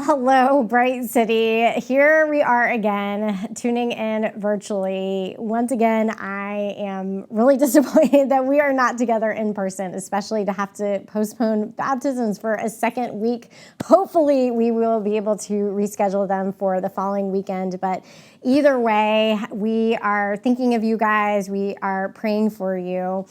Well, hello, Bright City. Here we are again, tuning in virtually. Once again, I am really disappointed that we are not together in person, especially to have to postpone baptisms for a second week. Hopefully, we will be able to reschedule them for the following weekend. But either way, we are thinking of you guys. We are praying for you.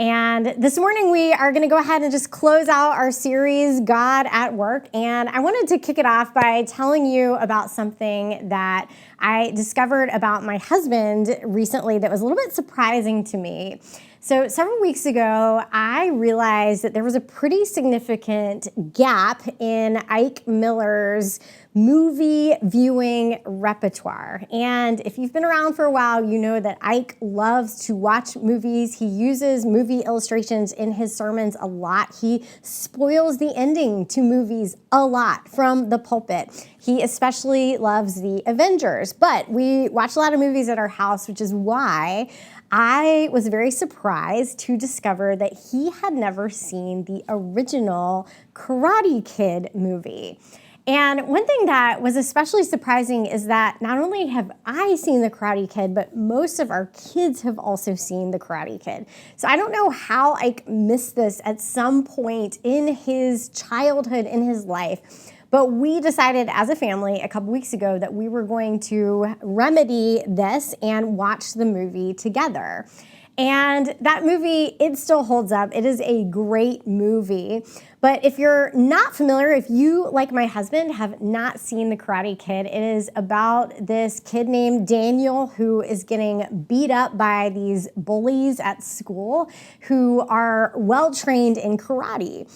And this morning, we are going to go ahead and just close out our series, God at Work. And I wanted to kick it off by telling you about something that I discovered about my husband recently that was a little bit surprising to me. So several weeks ago, I realized that there was a pretty significant gap in Ike Miller's movie viewing repertoire. And if you've been around for a while, you know that Ike loves to watch movies. He uses movie illustrations in his sermons a lot. He spoils the ending to movies a lot from the pulpit. He especially loves the Avengers. But we watch a lot of movies at our house, which is why I was very surprised to discover that he had never seen the original Karate Kid movie. And one thing that was especially surprising is that not only have I seen the Karate Kid, but most of our kids have also seen the Karate Kid. So I don't know how Ike missed this at some point in his childhood, in his life. But we decided as a family a couple weeks ago that we were going to remedy this and watch the movie together. And that movie, it still holds up. It is a great movie. But if you're not familiar, if you, like my husband, have not seen The Karate Kid, it is about this kid named Daniel who is getting beat up by these bullies at school who are well-trained in karate.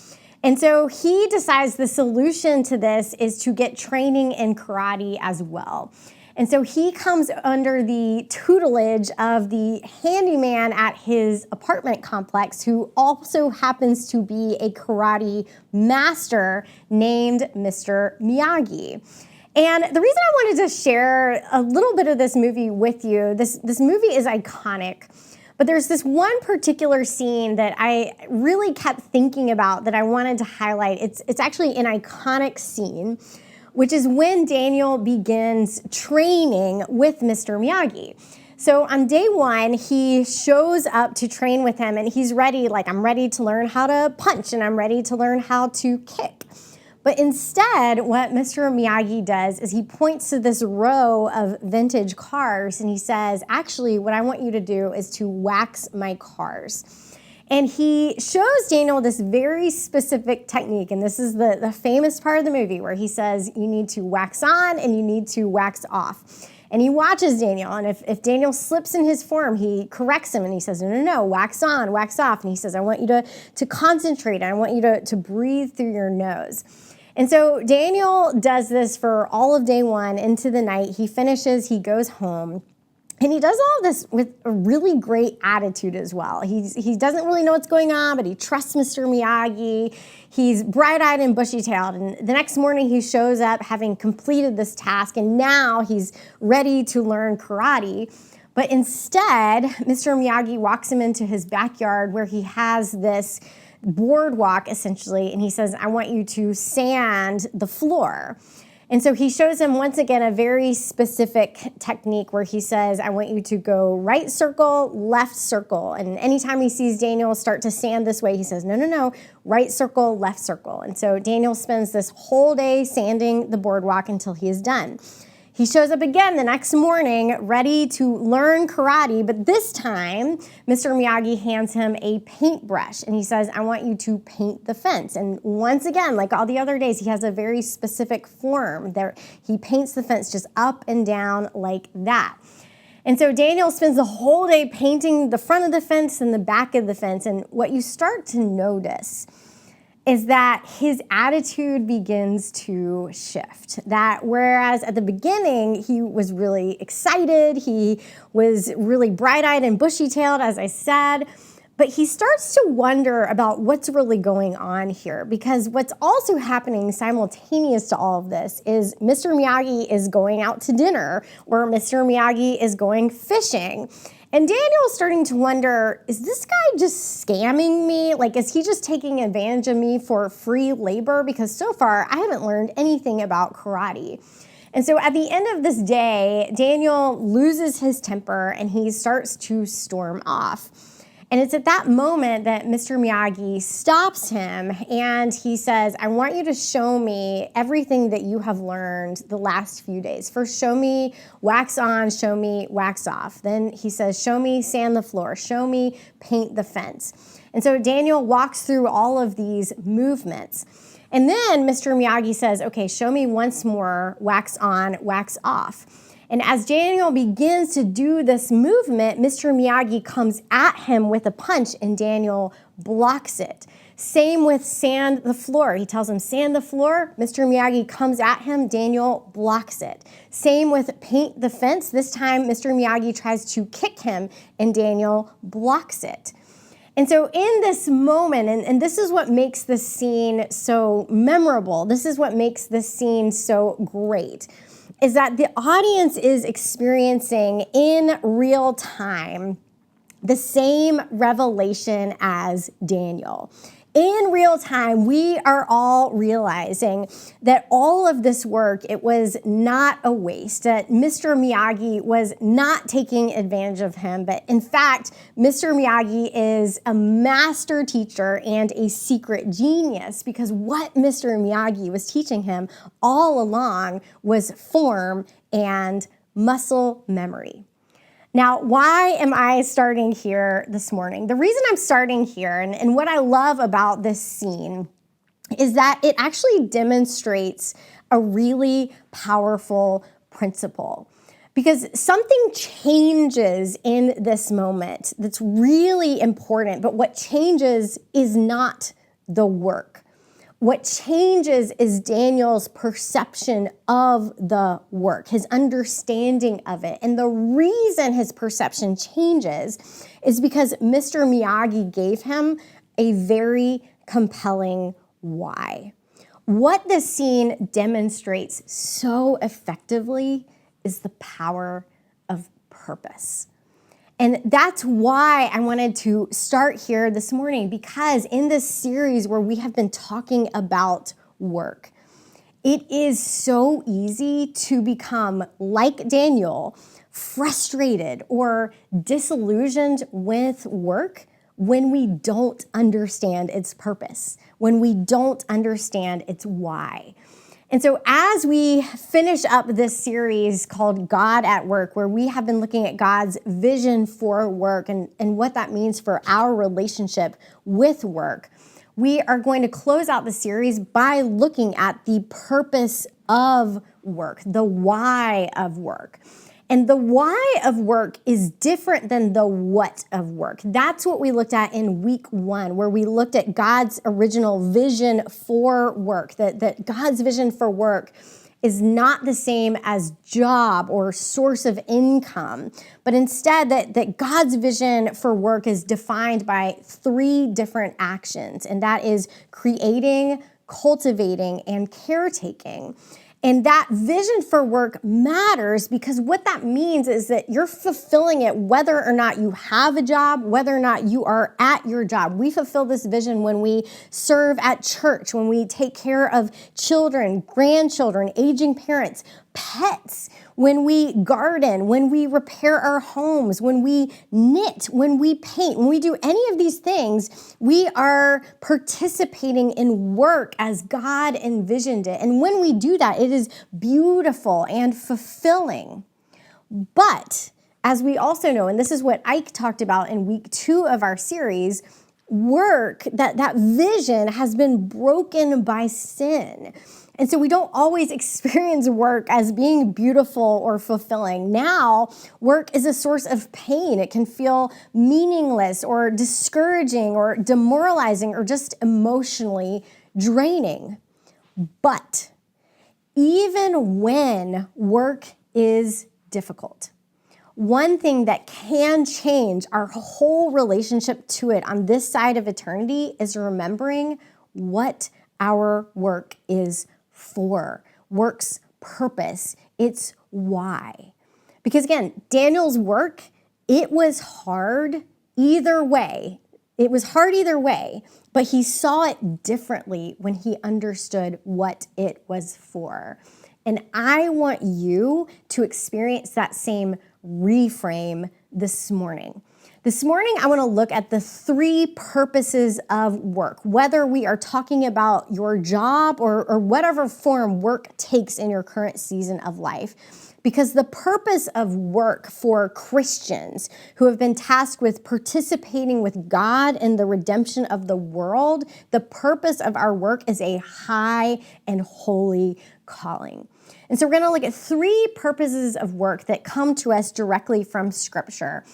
And so he decides the solution to this is to get training in karate as well. And so he comes under the tutelage of the handyman at his apartment complex who also happens to be a karate master named Mr. Miyagi. And the reason I wanted to share a little bit of this movie with you, this movie is iconic. But there's this one particular scene that I really kept thinking about that I wanted to highlight. It's actually an iconic scene, which is when Daniel begins training with Mr. Miyagi. So on day one, he shows up to train with him and he's ready, like I'm ready to learn how to punch and I'm ready to learn how to kick. But instead, what Mr. Miyagi does is he points to this row of vintage cars and he says, actually, what I want you to do is to wax my cars. And he shows Daniel this very specific technique, and this is the famous part of the movie where he says you need to wax on and you need to wax off. And he watches Daniel, and if Daniel slips in his form, he corrects him and he says, no, wax on, wax off. And he says, I want you to concentrate, I want you to breathe through your nose. And so Daniel does this for all of day one into the night. He finishes, he goes home. And he does all of this with a really great attitude as well. He doesn't really know what's going on, but he trusts Mr. Miyagi. He's bright-eyed and bushy-tailed. And the next morning he shows up having completed this task, and now he's ready to learn karate. But instead, Mr. Miyagi walks him into his backyard where he has this boardwalk, essentially, and he says, I want you to sand the floor. And so he shows him once again a very specific technique where he says, I want you to go right circle, left circle. And anytime he sees Daniel start to sand this way, he says, no, right circle, left circle. And so Daniel spends this whole day sanding the boardwalk until he is done. He shows up again the next morning ready to learn karate, but this time Mr. Miyagi hands him a paintbrush and he says, I want you to paint the fence. And once again, like all the other days, he has a very specific form there. He paints the fence just up and down like that. And so Daniel spends the whole day painting the front of the fence and the back of the fence. And what you start to notice is that his attitude begins to shift. That whereas at the beginning, he was really excited, he was really bright-eyed and bushy-tailed, as I said, but he starts to wonder about what's really going on here, because what's also happening simultaneous to all of this is Mr. Miyagi is going out to dinner or Mr. Miyagi is going fishing. And Daniel's starting to wonder, is this guy just scamming me? Like, is he just taking advantage of me for free labor? Because so far, I haven't learned anything about karate. And so at the end of this day, Daniel loses his temper and he starts to storm off. And it's at that moment that Mr. Miyagi stops him and he says, I want you to show me everything that you have learned the last few days. First, show me wax on, show me wax off. Then he says, show me sand the floor, show me paint the fence. And so Daniel walks through all of these movements. And then Mr. Miyagi says, okay, show me once more wax on, wax off. And as Daniel begins to do this movement, Mr. Miyagi comes at him with a punch and Daniel blocks it. Same with sand the floor. He tells him, sand the floor. Mr. Miyagi comes at him. Daniel blocks it. Same with paint the fence. This time, Mr. Miyagi tries to kick him and Daniel blocks it. And so in this moment, and this is what makes this scene so memorable, this is what makes this scene so great, is that the audience is experiencing in real time the same revelation as Daniel. In real time, we are all realizing that all of this work, it was not a waste, that Mr. Miyagi was not taking advantage of him, but in fact, Mr. Miyagi is a master teacher and a secret genius because what Mr. Miyagi was teaching him all along was form and muscle memory. Now, why am I starting here this morning? The reason I'm starting here and what I love about this scene is that it actually demonstrates a really powerful principle. Because something changes in this moment that's really important, but what changes is not the work. What changes is Daniel's perception of the work, his understanding of it. And the reason his perception changes is because Mr. Miyagi gave him a very compelling why. What this scene demonstrates so effectively is the power of purpose. And that's why I wanted to start here this morning, because in this series where we have been talking about work, it is so easy to become, like Daniel, frustrated or disillusioned with work when we don't understand its purpose, when we don't understand its why. And so as we finish up this series called God at Work, where we have been looking at God's vision for work and what that means for our relationship with work, we are going to close out the series by looking at the purpose of work, the why of work. And the why of work is different than the what of work. That's what we looked at in week 1, where we looked at God's original vision for work, that God's vision for work is not the same as job or source of income, but instead that God's vision for work is defined by 3 different actions, and that is creating, cultivating, and caretaking. And that vision for work matters because what that means is that you're fulfilling it whether or not you have a job, whether or not you are at your job. We fulfill this vision when we serve at church, when we take care of children, grandchildren, aging parents, pets, when we garden, when we repair our homes, when we knit, when we paint, when we do any of these things, we are participating in work as God envisioned it. And when we do that, it is beautiful and fulfilling. But as we also know, and this is what Ike talked about in week 2 of our series, work, that vision has been broken by sin. And so we don't always experience work as being beautiful or fulfilling. Now, work is a source of pain. It can feel meaningless or discouraging or demoralizing or just emotionally draining. But even when work is difficult, one thing that can change our whole relationship to it on this side of eternity is remembering what our work is for, work's purpose, its why. Because again, Daniel's work, it was hard either way. It was hard either way, but he saw it differently when he understood what it was for. And I want you to experience that same reframe this morning. This morning, I want to look at the 3 purposes of work, whether we are talking about your job or whatever form work takes in your current season of life. Because the purpose of work for Christians who have been tasked with participating with God in the redemption of the world, the purpose of our work is a high and holy calling. And so we're going to look at 3 purposes of work that come to us directly from Scripture.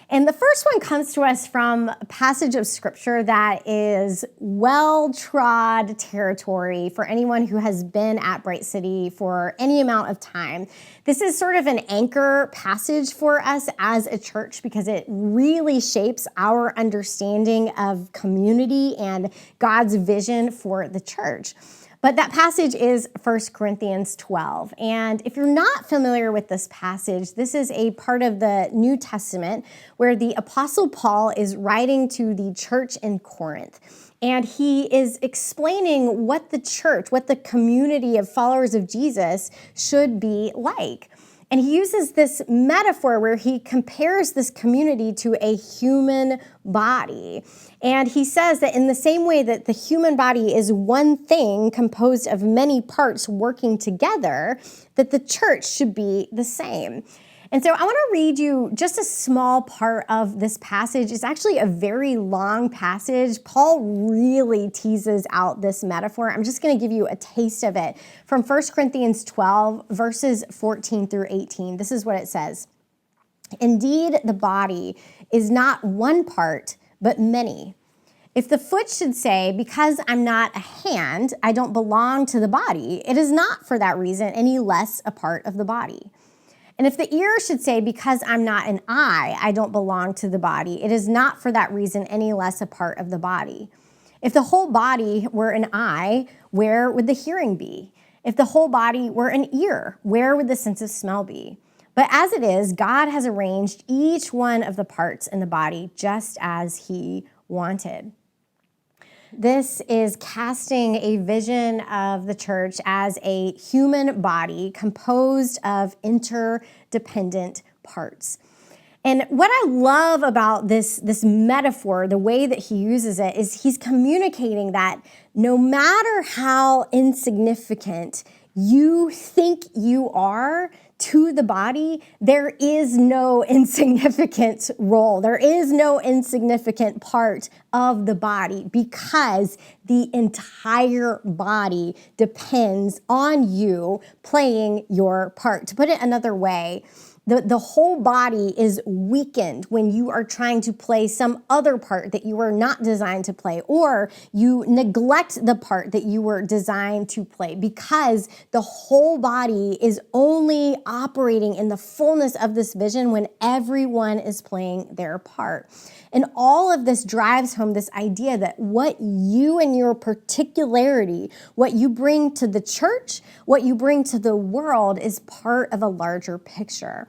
And the first one comes to us from a passage of Scripture that is well-trod territory for anyone who has been at Bright City for any amount of time. This is sort of an anchor passage for us as a church because it really shapes our understanding of community and God's vision for the church. But that passage is 1 Corinthians 12. And if you're not familiar with this passage, this is a part of the New Testament where the Apostle Paul is writing to the church in Corinth. And he is explaining what the church, what the community of followers of Jesus should be like. And he uses this metaphor where he compares this community to a human body. And he says that in the same way that the human body is one thing composed of many parts working together, that the church should be the same. And so I want to read you just a small part of this passage. It's actually a very long passage. Paul really teases out this metaphor. I'm just going to give you a taste of it from 1 Corinthians 12, verses 14 through 18. This is what it says. Indeed, the body is not one part, but many. If the foot should say, because I'm not a hand, I don't belong to the body, it is not for that reason any less a part of the body. And if the ear should say, because I'm not an eye, I don't belong to the body, it is not for that reason any less a part of the body. If the whole body were an eye, where would the hearing be? If the whole body were an ear, where would the sense of smell be? But as it is, God has arranged each one of the parts in the body just as he wanted. This is casting a vision of the church as a human body composed of interdependent parts. And what I love about this metaphor, the way that he uses it, is he's communicating that no matter how insignificant you think you are to the body, there is no insignificant role. There is no insignificant part of the body because the entire body depends on you playing your part. To put it another way, the whole body is weakened when you are trying to play some other part that you were not designed to play, or you neglect the part that you were designed to play, because the whole body is only operating in the fullness of this vision when everyone is playing their part. And all of this drives home this idea that what you and your particularity, what you bring to the church, what you bring to the world is part of a larger picture.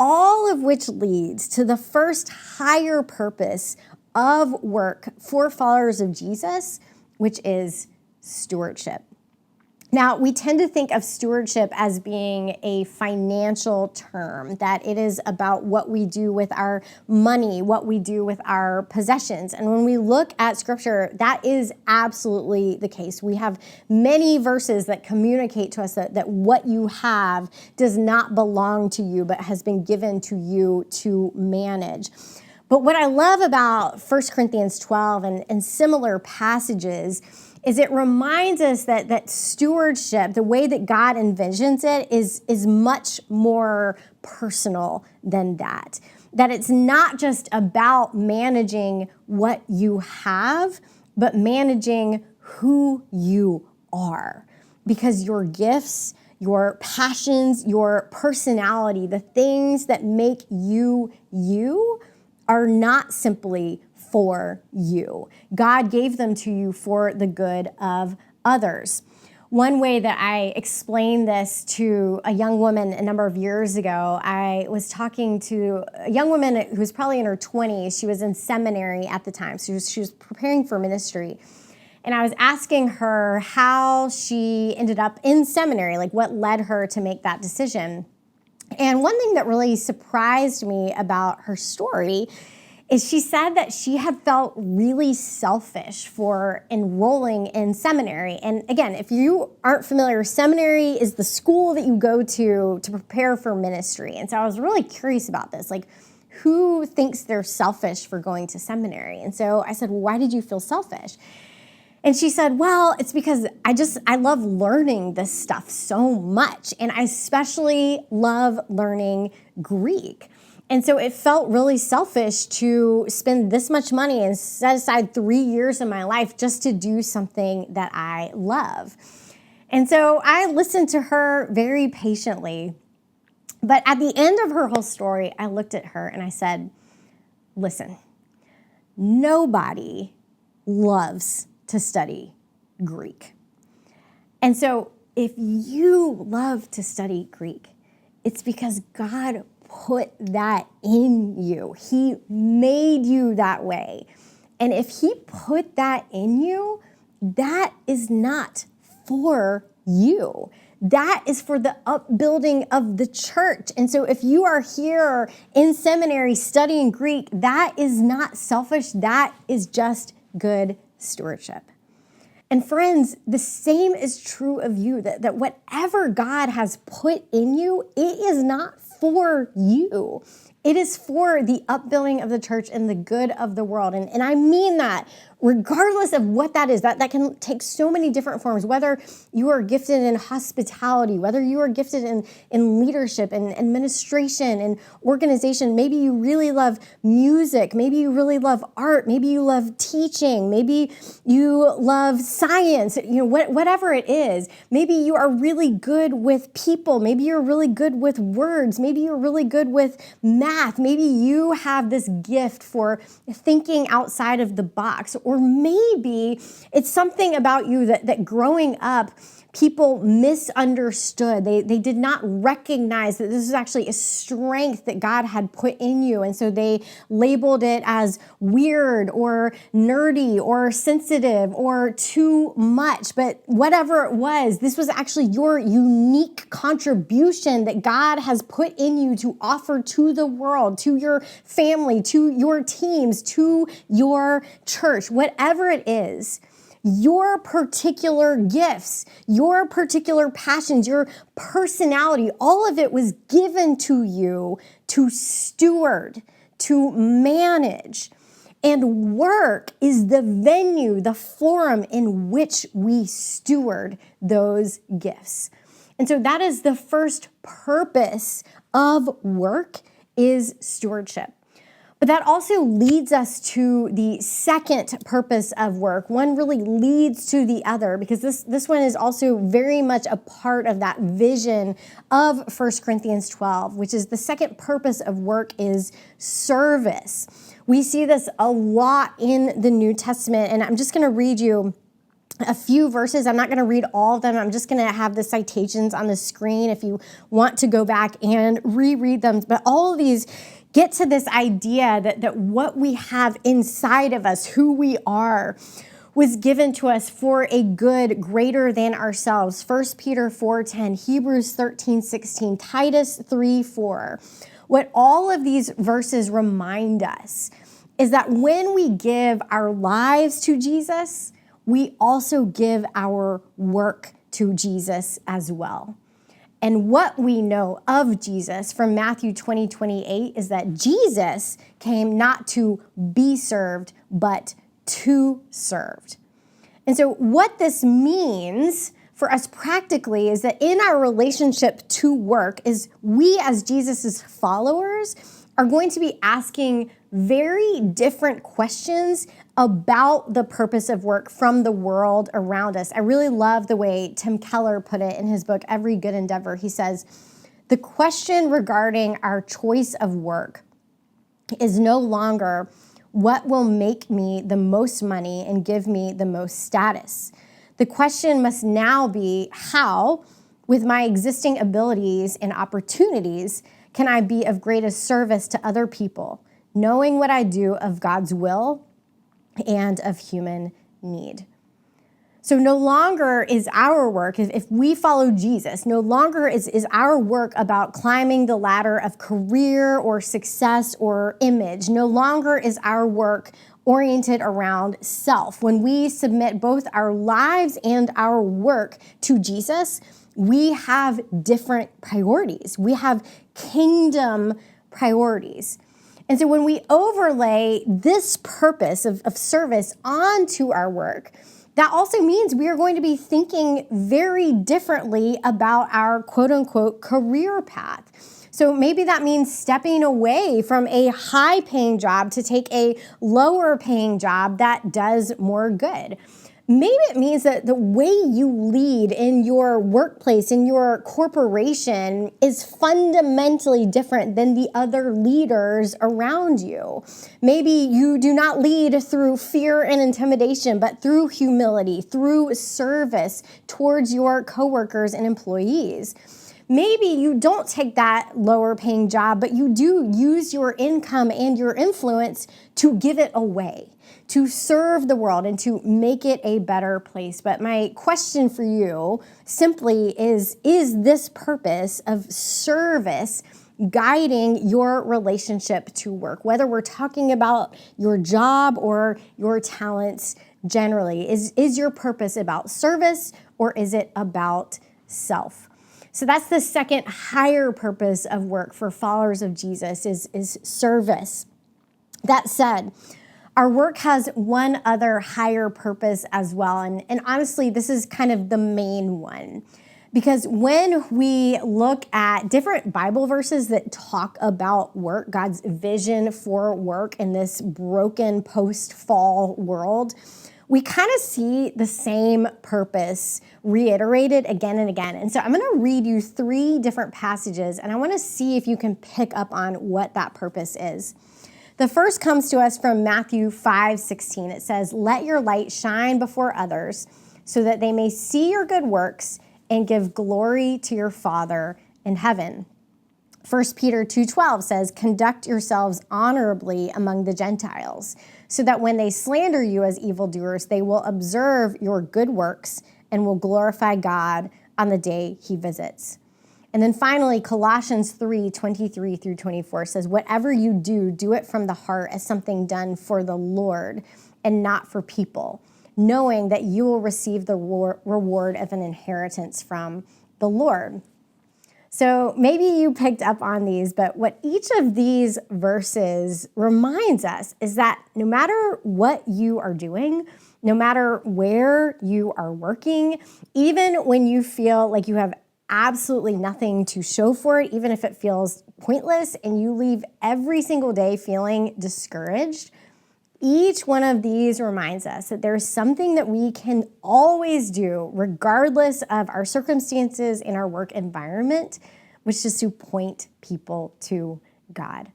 All of which leads to the first higher purpose of work for followers of Jesus, which is stewardship. Now, we tend to think of stewardship as being a financial term, that it is about what we do with our money, what we do with our possessions. And when we look at Scripture, that is absolutely the case. We have many verses that communicate to us that what you have does not belong to you, but has been given to you to manage. But what I love about 1 Corinthians 12 and similar passages is it reminds us that stewardship, the way that God envisions it, is much more personal than that. That it's not just about managing what you have, but managing who you are. Because your gifts, your passions, your personality, the things that make you you are not simply for you. God gave them to you for the good of others. One way that I explained this to a young woman a number of years ago, I was talking to a young woman who was probably in her 20s. She was in seminary at the time. So she was preparing for ministry. And I was asking her how she ended up in seminary, like what led her to make that decision. And one thing that really surprised me about her story is she said that she had felt really selfish for enrolling in seminary. And again, if you aren't familiar, seminary is the school that you go to prepare for ministry. And so I was really curious about this, like who thinks they're selfish for going to seminary? And so I said, well, why did you feel selfish? And she said, well, it's because I love learning this stuff so much. And I especially love learning Greek. And so it felt really selfish to spend this much money and set aside 3 years of my life just to do something that I love. And so I listened to her very patiently. But at the end of her whole story, I looked at her and I said, listen, nobody loves to study Greek. And so if you love to study Greek, it's because God put that in you. He made you that way. And if he put that in you, that is not for you. That is for the upbuilding of the church. And so if you are here in seminary studying Greek, that is not selfish. That is just good stewardship. And friends, the same is true of you, that whatever God has put in you, it is not for you. It is for the upbuilding of the church and the good of the world. And I mean that regardless of what that is, that can take so many different forms, whether you are gifted in hospitality, whether you are gifted in leadership and administration and organization. Maybe you really love music. Maybe you really love art. Maybe you love teaching. Maybe you love science, whatever it is. Maybe you are really good with people. Maybe you're really good with words. Maybe you're really good with math. Maybe you have this gift for thinking outside of the box. Or maybe it's something about you that growing up, people misunderstood. They did not recognize that this is actually a strength that God had put in you. And so they labeled it as weird or nerdy or sensitive or too much. But whatever it was, this was actually your unique contribution that God has put in you to offer to the world, to your family, to your teams, to your church, whatever it is. Your particular gifts, your particular passions, your personality, all of it was given to you to steward, to manage. And work is the venue, the forum in which we steward those gifts. And so that is the first purpose of work, is stewardship. But that also leads us to the second purpose of work. One really leads to the other, because this one is also very much a part of that vision of 1 Corinthians 12, which is the second purpose of work is service. We see this a lot in the New Testament, and I'm just going to read you a few verses. I'm not going to read all of them. I'm just going to have the citations on the screen if you want to go back and reread them. But all of these get to this idea that what we have inside of us, who we are, was given to us for a good greater than ourselves. 1 Peter 4:10, Hebrews 13:16, Titus 3:4. What all of these verses remind us is that when we give our lives to Jesus, we also give our work to Jesus as well. And what we know of Jesus from Matthew 20:28 is that Jesus came not to be served, but to serve. And so what this means for us practically is that in our relationship to work is we as Jesus's followers are going to be asking very different questions about the purpose of work from the world around us. I really love the way Tim Keller put it in his book, Every Good Endeavor. He says, the question regarding our choice of work is no longer what will make me the most money and give me the most status. The question must now be how, with my existing abilities and opportunities, can I be of greatest service to other people, knowing what I do of God's will and of human need? So no longer is our work, if we follow Jesus, no longer is our work about climbing the ladder of career or success or image. No longer is our work oriented around self. When we submit both our lives and our work to Jesus, we have different priorities. We have kingdom priorities. And so when we overlay this purpose of service onto our work, that also means we are going to be thinking very differently about our quote unquote career path. So maybe that means stepping away from a high paying job to take a lower paying job that does more good. Maybe it means that the way you lead in your workplace, in your corporation, is fundamentally different than the other leaders around you. Maybe you do not lead through fear and intimidation, but through humility, through service towards your coworkers and employees. Maybe you don't take that lower paying job, but you do use your income and your influence to give it away, to serve the world and to make it a better place. But my question for you simply is this purpose of service guiding your relationship to work? Whether we're talking about your job or your talents generally, is your purpose about service or is it about self? So that's the second higher purpose of work for followers of Jesus is service. That said, our work has one other higher purpose as well. And honestly, this is kind of the main one. Because when we look at different Bible verses that talk about work, God's vision for work in this broken post-fall world, we kind of see the same purpose reiterated again and again. And so I'm going to read you 3 different passages, and I want to see if you can pick up on what that purpose is. The first comes to us from Matthew 5:16. It says, "Let your light shine before others so that they may see your good works and give glory to your Father in heaven." 1 Peter 2:12 says, "Conduct yourselves honorably among the Gentiles, so that when they slander you as evildoers, they will observe your good works and will glorify God on the day he visits." And then finally, Colossians 3:23 through 24 says, "Whatever you do, do it from the heart as something done for the Lord and not for people, knowing that you will receive the reward of an inheritance from the Lord." So maybe you picked up on these, but what each of these verses reminds us is that no matter what you are doing, no matter where you are working, even when you feel like you have absolutely nothing to show for it, even if it feels pointless and you leave every single day feeling discouraged, each one of these reminds us that there's something that we can always do, regardless of our circumstances in our work environment, which is to point people to God.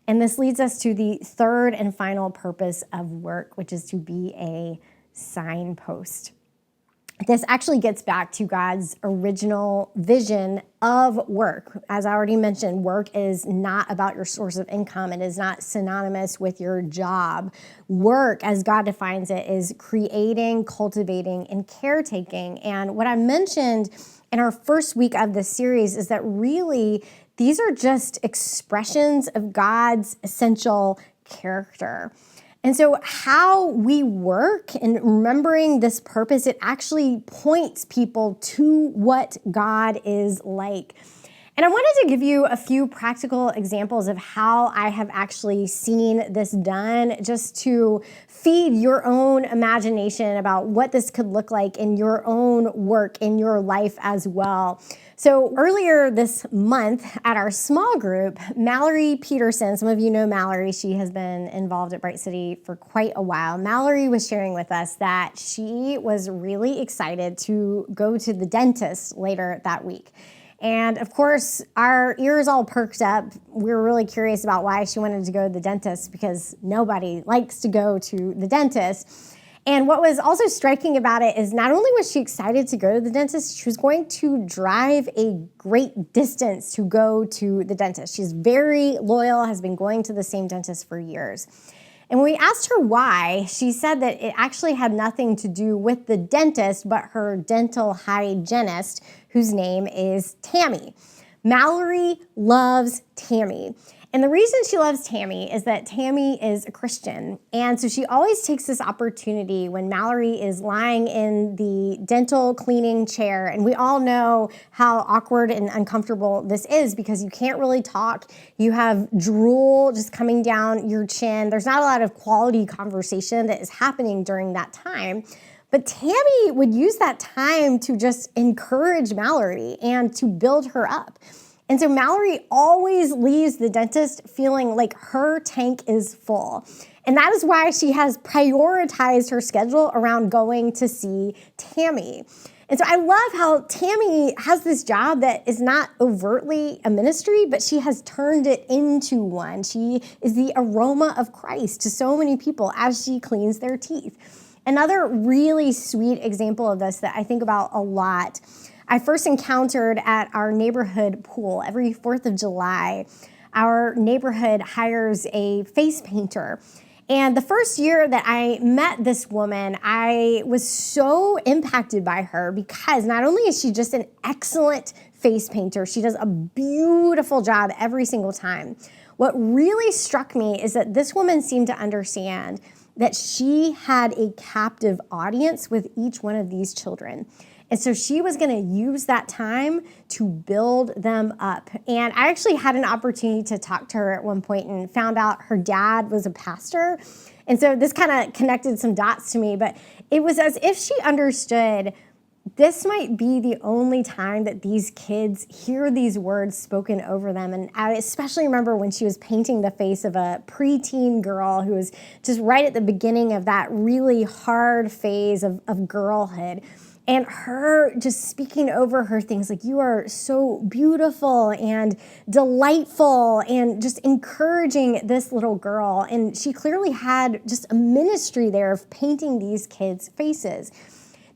And this leads us to the third and final purpose of work, which is to be a signpost. This actually gets back to God's original vision of work. As I already mentioned, work is not about your source of income. It is not synonymous with your job. Work, as God defines it, is creating, cultivating, and caretaking. And what I mentioned in our first week of this series is that really these are just expressions of God's essential character. And so how we work and remembering this purpose, it actually points people to what God is like. And I wanted to give you a few practical examples of how I have actually seen this done, just to feed your own imagination about what this could look like in your own work, in your life as well. So earlier this month at our small group, Mallory Peterson, some of you know Mallory, she has been involved at Bright City for quite a while. Mallory was sharing with us that she was really excited to go to the dentist later that week. And of course, our ears all perked up. We were really curious about why she wanted to go to the dentist, because nobody likes to go to the dentist. And what was also striking about it is not only was she excited to go to the dentist, she was going to drive a great distance to go to the dentist. She's very loyal, has been going to the same dentist for years. And when we asked her why, she said that it actually had nothing to do with the dentist, but her dental hygienist, whose name is Tammy. Mallory loves Tammy. And the reason she loves Tammy is that Tammy is a Christian. And so she always takes this opportunity when Mallory is lying in the dental cleaning chair. And we all know how awkward and uncomfortable this is because you can't really talk. You have drool just coming down your chin. There's not a lot of quality conversation that is happening during that time. But Tammy would use that time to just encourage Mallory and to build her up. And so Mallory always leaves the dentist feeling like her tank is full. And that is why she has prioritized her schedule around going to see Tammy. And so I love how Tammy has this job that is not overtly a ministry, but she has turned it into one. She is the aroma of Christ to so many people as she cleans their teeth. Another really sweet example of this that I think about a lot, I first encountered at our neighborhood pool. Every 4th of July, our neighborhood hires a face painter. And the first year that I met this woman, I was so impacted by her because not only is she just an excellent face painter, she does a beautiful job every single time. What really struck me is that this woman seemed to understand that she had a captive audience with each one of these children. And so she was going to use that time to build them up. And I actually had an opportunity to talk to her at one point and found out her dad was a pastor. And so this kind of connected some dots to me, but it was as if she understood this might be the only time that these kids hear these words spoken over them. And I especially remember when she was painting the face of a preteen girl who was just right at the beginning of that really hard phase of girlhood. And her just speaking over her things like, you are so beautiful and delightful, and just encouraging this little girl. And she clearly had just a ministry there of painting these kids' faces.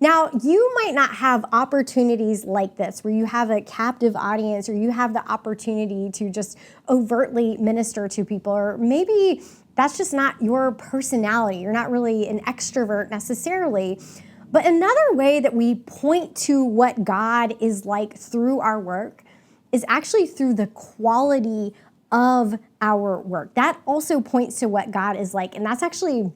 Now, you might not have opportunities like this where you have a captive audience or you have the opportunity to just overtly minister to people, or maybe that's just not your personality. You're not really an extrovert necessarily. But another way that we point to what God is like through our work is actually through the quality of our work. That also points to what God is like. And that's actually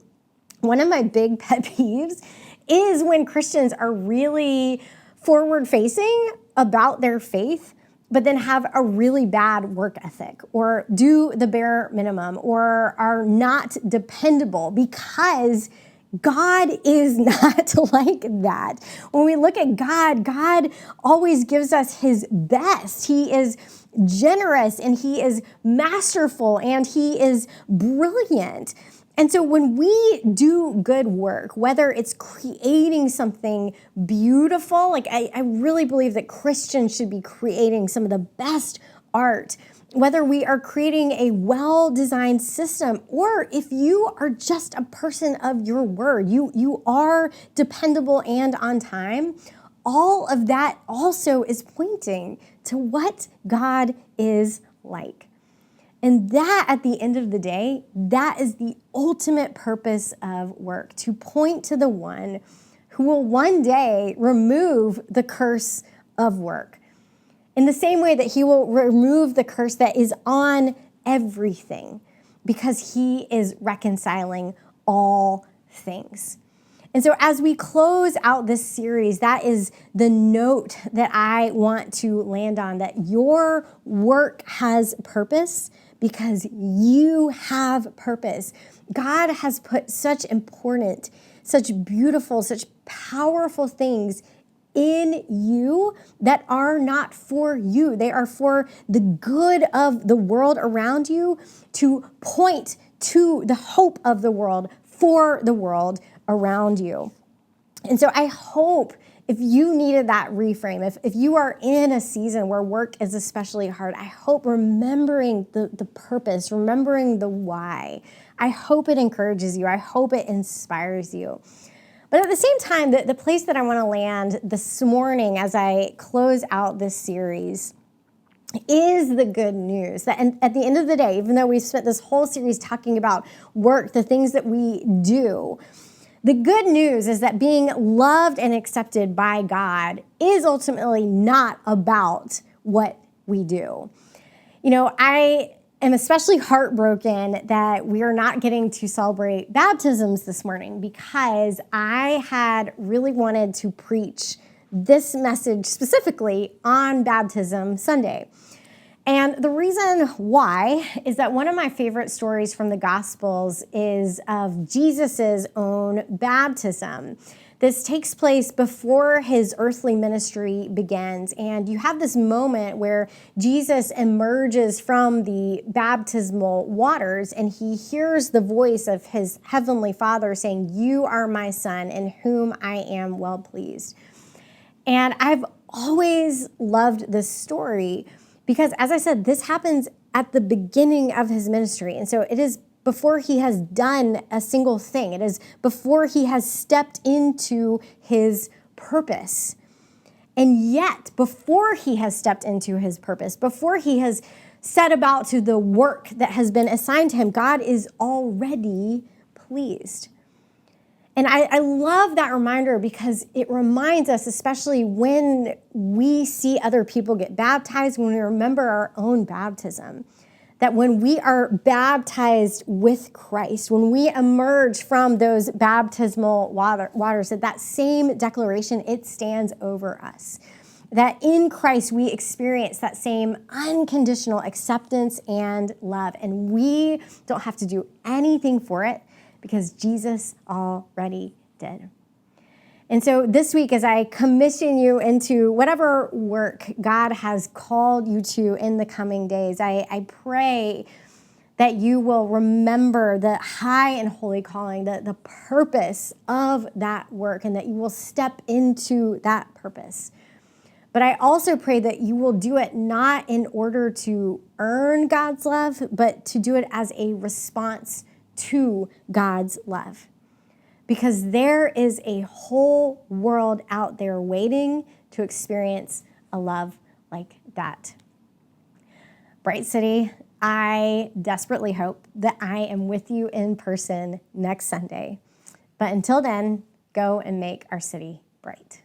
one of my big pet peeves, is when Christians are really forward-facing about their faith, but then have a really bad work ethic, or do the bare minimum, or are not dependable, because God is not like that. When we look at God, God always gives us his best. He is generous, and he is masterful, and he is brilliant. And so when we do good work, whether it's creating something beautiful, like I really believe that Christians should be creating some of the best art, whether we are creating a well-designed system, or if you are just a person of your word, you are dependable and on time, all of that also is pointing to what God is like. And that, at the end of the day, that is the ultimate purpose of work, to point to the one who will one day remove the curse of work. In the same way that he will remove the curse that is on everything, because he is reconciling all things. And so as we close out this series, that is the note that I want to land on, that your work has purpose because you have purpose. God has put such important, such beautiful, such powerful things in you that are not for you. They are for the good of the world around you, to point to the hope of the world for the world around you. And so I hope, if you needed that reframe, if you are in a season where work is especially hard, I hope remembering the purpose, remembering the why, I hope it encourages you. I hope it inspires you. But at the same time, the place that I want to land this morning as I close out this series is the good news that at the end of the day, even though we've spent this whole series talking about work, the things that we do, the good news is that being loved and accepted by God is ultimately not about what we do. I am especially heartbroken that we are not getting to celebrate baptisms this morning, because I had really wanted to preach this message specifically on Baptism Sunday. And the reason why is that one of my favorite stories from the Gospels is of Jesus's own baptism. This takes place before his earthly ministry begins, and you have this moment where Jesus emerges from the baptismal waters, and he hears the voice of his heavenly Father saying, "You are my Son, in whom I am well pleased." And I've always loved this story because, as I said, this happens at the beginning of his ministry. And so it is before he has done a single thing. It is before he has stepped into his purpose. And yet, before he has stepped into his purpose, before he has set about to the work that has been assigned to him, God is already pleased. And I love that reminder because it reminds us, especially when we see other people get baptized, when we remember our own baptism, that when we are baptized with Christ, when we emerge from those baptismal waters, that same declaration, it stands over us. That in Christ we experience that same unconditional acceptance and love. And we don't have to do anything for it, because Jesus already did. And so this week, as I commission you into whatever work God has called you to in the coming days, I pray that you will remember the high and holy calling, the purpose of that work, and that you will step into that purpose. But I also pray that you will do it not in order to earn God's love, but to do it as a response to God's love. Because there is a whole world out there waiting to experience a love like that. Bright City, I desperately hope that I am with you in person next Sunday. But until then, go and make our city bright.